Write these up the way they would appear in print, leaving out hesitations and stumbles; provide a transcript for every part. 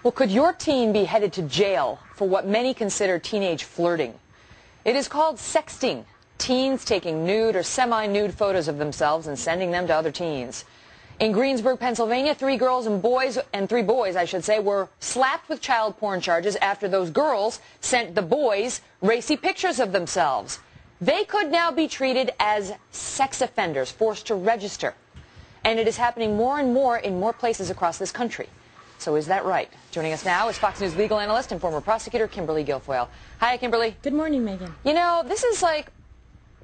Well, could your teen be headed to jail for what many consider teenage flirting? It is called sexting. Teens taking nude or semi-nude photos of themselves and sending them to other teens. In Greensburg, Pennsylvania, three boys, I should say, were slapped with child porn charges after those girls sent the boys racy pictures of themselves. They could now be treated as sex offenders, forced to register. And it is happening more and more in more places across this country. So is that right? Joining us now is Fox News legal analyst and former prosecutor Kimberly Guilfoyle. Hi, Kimberly. Good morning, Megan. You know, this is like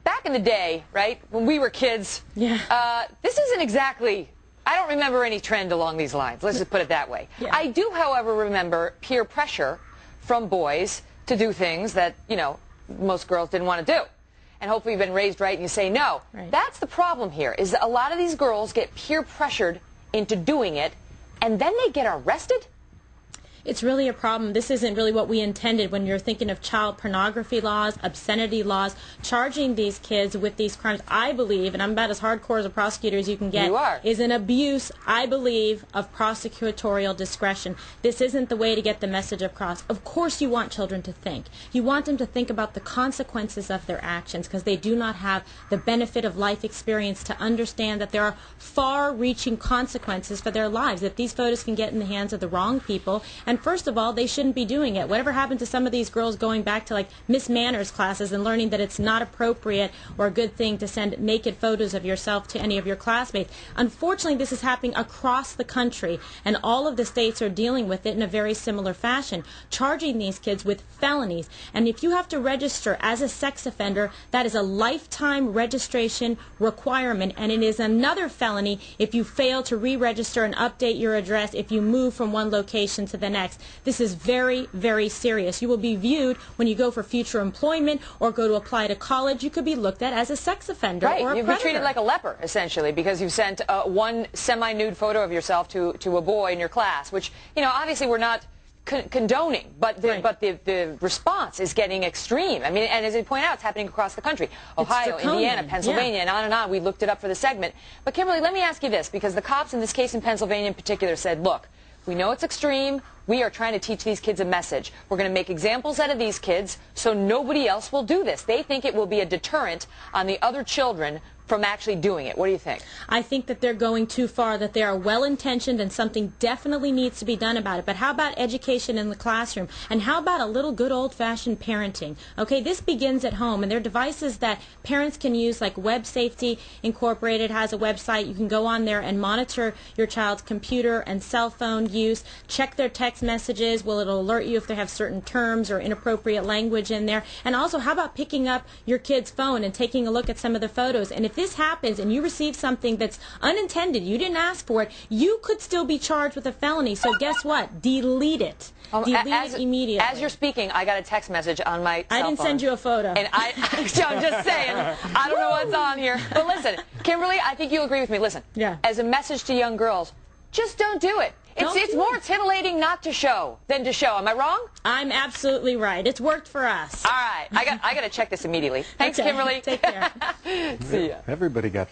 back in the day, right, when we were kids. Yeah. This isn't exactly, I don't remember any trend along these lines. Let's just put it that way. Yeah. I do, however, remember peer pressure from boys to do things that, you know, most girls didn't want to do. And hopefully you've been raised right and you say no. Right. That's the problem here, is that a lot of these girls get peer pressured into doing it, and then they get arrested? It's really a problem. This isn't really what we intended when you're thinking of child pornography laws, obscenity laws, charging these kids with these crimes. I believe, and I'm about as hardcore as a prosecutor as you can get, you are, is an abuse, I believe, of prosecutorial discretion. This isn't the way to get the message across. Of course you want children to think. You want them to think about the consequences of their actions because they do not have the benefit of life experience to understand that there are far-reaching consequences for their lives, that these photos can get in the hands of the wrong people. And first of all, they shouldn't be doing it. Whatever happened to some of these girls going back to like Miss Manners classes and learning that it's not appropriate or a good thing to send naked photos of yourself to any of your classmates? Unfortunately, this is happening across the country, and all of the states are dealing with it in a very similar fashion, charging these kids with felonies. And if you have to register as a sex offender, that is a lifetime registration requirement, and it is another felony if you fail to re-register and update your address if you move from one location to the next. This is very, very serious. You will be viewed when you go for future employment or go to apply to college. You could be looked at as a sex offender or a predator. You'd be treated like a leper, essentially, because you sent one semi-nude photo of yourself to a boy in your class, which, you know, obviously we're not condoning, but the response is getting extreme. I mean, and as you point out, it's happening across the country. Ohio, Indiana, Pennsylvania, and on. We looked it up for the segment. But Kimberly, let me ask you this, because the cops in this case in Pennsylvania in particular said, look, we know it's extreme. We are trying to teach these kids a message. We're going to make examples out of these kids so nobody else will do this. They think it will be a deterrent on the other children from actually doing it. What do you think? I think that they're going too far, that they are well-intentioned and something definitely needs to be done about it. But how about education in the classroom? And how about a little good old-fashioned parenting? Okay, this begins at home, and there are devices that parents can use, like Web Safety Incorporated has a website. You can go on there and monitor your child's computer and cell phone use, check their text messages. Well, it'll alert you if they have certain terms or inappropriate language in there. And also, how about picking up your kid's phone and taking a look at some of the photos? And if this happens and you receive something that's unintended, you didn't ask for it, you could still be charged with a felony. So guess what? Delete it. Delete it immediately. As you're speaking, I got a text message on my cell phone. I didn't send you a photo. And I'm just saying, I don't know what's on here. But listen, Kimberly, I think you agree with me. Listen, as a message to young girls, just don't do it. It's more titillating not to show than to show. Am I wrong? I'm absolutely right. It's worked for us. All right. I got to check this immediately. Thanks, okay. Kimberly. Take care. See ya. Everybody got